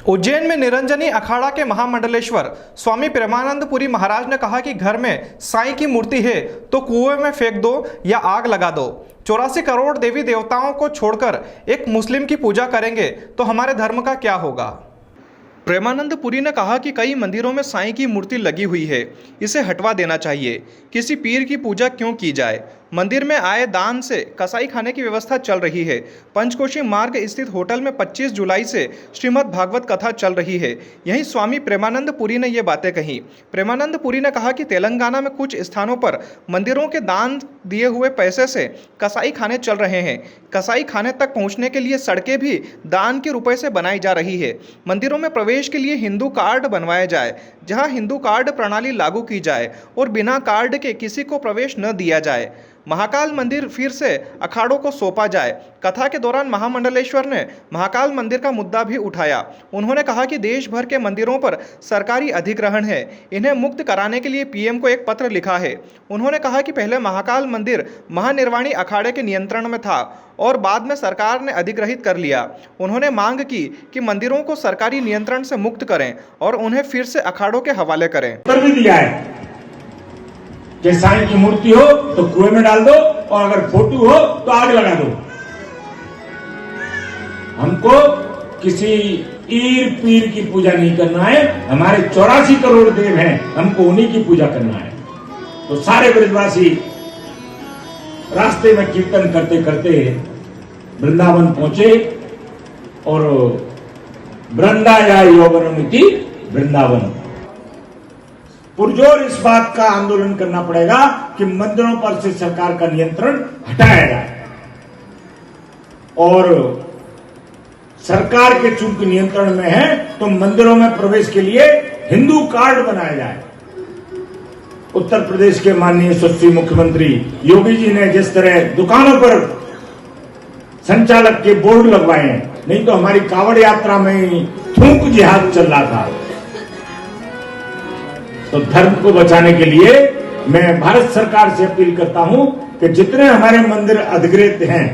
उज्जैन में निरंजनी अखाड़ा के महामंडलेश्वर स्वामी प्रेमानंद पुरी महाराज ने कहा कि घर में साईं की मूर्ति है तो कुएं में फेंक दो या आग लगा दो। 84 करोड़ देवी देवताओं को छोड़कर एक मुस्लिम की पूजा करेंगे तो हमारे धर्म का क्या होगा। प्रेमानंद पुरी ने कहा कि कई मंदिरों में साईं की मूर्ति लगी हुई है, इसे हटवा देना चाहिए। किसी पीर की पूजा क्यों की जाए। मंदिर में आए दान से कसाई खाने की व्यवस्था चल रही है। पंचकोशी मार्ग स्थित होटल में 25 जुलाई से श्रीमद् भागवत कथा चल रही है। यहीं स्वामी प्रेमानंद पुरी ने ये बातें कही। प्रेमानंद पुरी ने कहा कि तेलंगाना में कुछ स्थानों पर मंदिरों के दान दिए हुए पैसे से कसाई खाने चल रहे हैं। कसाई खाने तक पहुंचने के लिए सड़कें भी दान के रुपए से बनाई जा रही है। मंदिरों में प्रवेश के लिए हिंदू कार्ड बनवाया जाए, जहां हिंदू कार्ड प्रणाली लागू की जाए और बिना कार्ड के किसी को प्रवेश न दिया जाए। महाकाल मंदिर फिर से अखाड़ों को सौंपा जाए। कथा के दौरान महामंडलेश्वर ने महाकाल मंदिर का मुद्दा भी उठाया। उन्होंने कहा कि देश भर के मंदिरों पर सरकारी अधिग्रहण है, इन्हें मुक्त कराने के लिए पीएम को एक पत्र लिखा है। उन्होंने कहा कि पहले महाकाल मंदिर महानिर्वाणी अखाड़े के नियंत्रण में था और बाद में सरकार ने अधिग्रहित कर लिया। उन्होंने मांग की कि मंदिरों को सरकारी नियंत्रण से मुक्त करें और उन्हें फिर से अखाड़ों के हवाले करें। कि साईं की मूर्ति हो तो कुएं में डाल दो और अगर फोटो हो तो आग लगा दो। हमको किसी ईर पीर की पूजा नहीं करना है। हमारे 84 करोड़ देव हैं, हमको उन्हीं की पूजा करना है। तो सारे ब्रजवासी रास्ते में कीर्तन करते करते वृंदावन पहुंचे और वृंदाया यौवनमिति वृंदावन। पुरजोर इस बात का आंदोलन करना पड़ेगा कि मंदिरों पर से सरकार का नियंत्रण हटाया जाए और सरकार के चूंकि नियंत्रण में है तो मंदिरों में प्रवेश के लिए हिंदू कार्ड बनाया जाए। उत्तर प्रदेश के माननीय यशस्वी मुख्यमंत्री योगी जी ने जिस तरह दुकानों पर संचालक के बोर्ड लगवाए हैं, नहीं तो हमारी कावड़ यात्रा में थूक जिहाद चल रहा था। तो धर्म को बचाने के लिए मैं भारत सरकार से अपील करता हूं कि जितने हमारे मंदिर अधिकृत हैं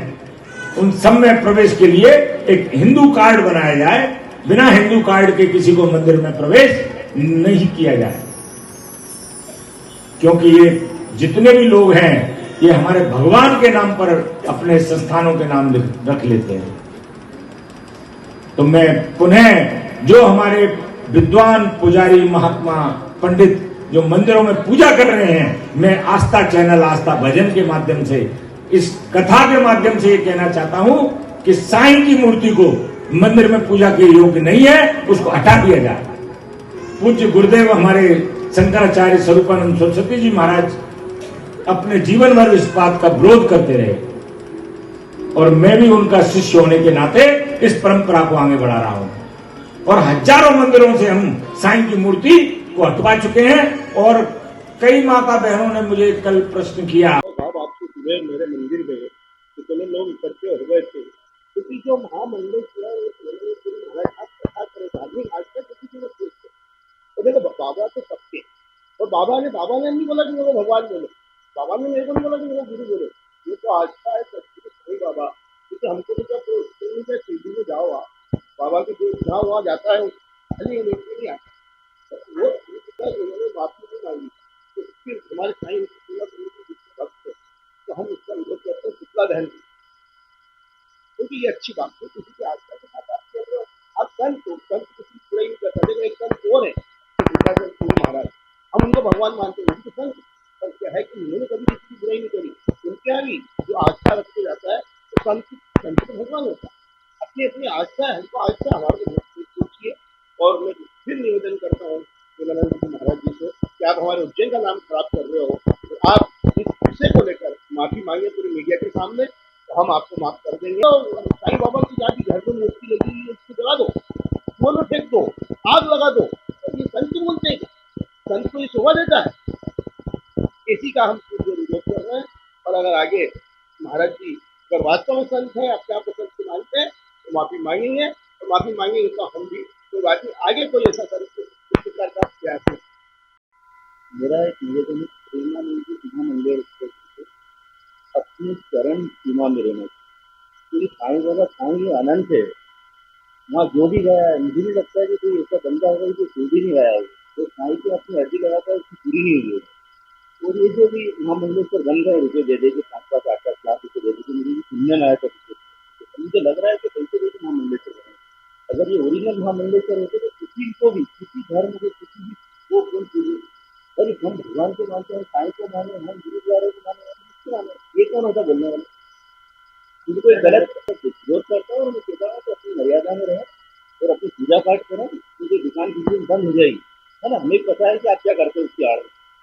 उन सब में प्रवेश के लिए एक हिंदू कार्ड बनाया जाए। बिना हिंदू कार्ड के किसी को मंदिर में प्रवेश नहीं किया जाए, क्योंकि ये जितने भी लोग हैं ये हमारे भगवान के नाम पर अपने संस्थानों के नाम रख लेते हैं। तो मैं पुनः जो हमारे विद्वान पुजारी महात्मा पंडित जो मंदिरों में पूजा कर रहे हैं, मैं आस्था चैनल आस्था भजन के माध्यम से इस कथा के माध्यम से ये कहना चाहता हूं कि साईं की मूर्ति को मंदिर में पूजा के योग्य नहीं है, उसको हटा दिया जाए। पूज्य गुरुदेव हमारे शंकराचार्य स्वरूपानंद सरस्वती जी महाराज अपने जीवन भर इस बात का विरोध करते रहे और मैं भी उनका शिष्य होने के नाते इस परंपरा को आगे बढ़ा रहा हूं और हजारों मंदिरों से हम साईं की मूर्ति को हटवा चुके हैं। और कई माता बहनों ने मुझे कल प्रश्न किया, साहब आपके सुबह मेरे मंदिर में कितने लोग इकट्ठे हो गए थे, क्योंकि जो महामंडलेश्वर कथा करे धार्मिक आस्था किसी की मत पूछते। तो देखो बाबा तो सबके, और बाबा ने नहीं बोला कि मेरे भगवान बोलो, बाबा ने मेरे को नहीं बोला कि मेरे गुरु बोलो। ये तो आस्था है सच्ची बाबा, क्योंकि हमको तो जब शिरडी में जाओ बाबा के जो जहाँ वहाँ जाता है खाली लेके नहीं आता। वो उन्होंने माफी नहीं मांगी तो फिर हमारे साईं भक्त है तो हम उसका विरोध करते हैं पुतला दहन, क्योंकि ये अच्छी बात है। किसी की आस्था के साथ आप कह रहे हो, आप संत किसी की बुराई नहीं करता। देखो एक संत और है गुरु महाराज, हम उनको भगवान मानते हैं, तो संत पर क्या है कि उन्होंने कभी किसी की बुराई नहीं करी। उनके यहाँ भी जो आस्था रखते जाता है तो संत तो भगवान होता है। अपनी अपनी आस्था है, हमको आस्था हमारे पूछिए। और मैं फिर निवेदन करता हूँ प्रेमानंद जी महाराज जी से कि आप हमारे उज्जैन का नाम खराब कर रहे हो, तो आप इस विषय को लेकर माफी मांगे पूरी मीडिया के सामने, तो हम आपको माफ कर देंगे। और साईं बाबा की जाति घर में मूर्ति लगी हुई है, उसको जला दो, कुएं में फेंक दो, आग लगा दो। तो ये संत बोलते हैं, संत को ये शोभा देता है? इसी का हम विरोध कर रहे हैं। और अगर आगे महाराज जी अगर वास्तव में संत है, अपने आप को संत मानते हैं, तो माफी मांगेंगे, और माफी मांगेंगे तो हम भी कोई बात नहीं, आगे कोई ऐसा प्रकार का प्रयास है। मेरा एक निवेदन प्रेमानंद जी महामंदिर अपनी चरण सीमा में रहना, क्योंकि साईं बाबा साईं अनंत है, वहाँ जो भी गया है मुझे नहीं लगता है कि कोई ऐसा बंदा होगा जो जो भी नहीं गया होगा तो साई की अपनी अर्जी लगाता है उसकी पूरी नहीं हुई है। और ये जो भी महामंडलेश्वर बन गए रुपये दे देंगे 5-5, 8-8 लाख रुपये दे देंगे मुझे भी सुनने में आया था तो मुझे लग रहा है कि पैसे दे के महामंडलेश्वर बने। अगर ये ओरिजिनल महामंडलेश्वर होते तो किसी को भी किसी धर्म के किसी भी को कौन चीजें अरे हम भगवान को मानते हैं साई को माने हम गुरुद्वारे को माने हम किसको माने ये कौन होता बोलने वाला मुझे कोई गलत विरोध करता है और मैं कहता हूँ कि अपनी मर्यादा में रहे और अपनी पूजा पाठ करें क्योंकि दुकान किसी दिन बंद हो जाएगी है ना हमें पता है कि आप क्या करते हो उसकी आड़ में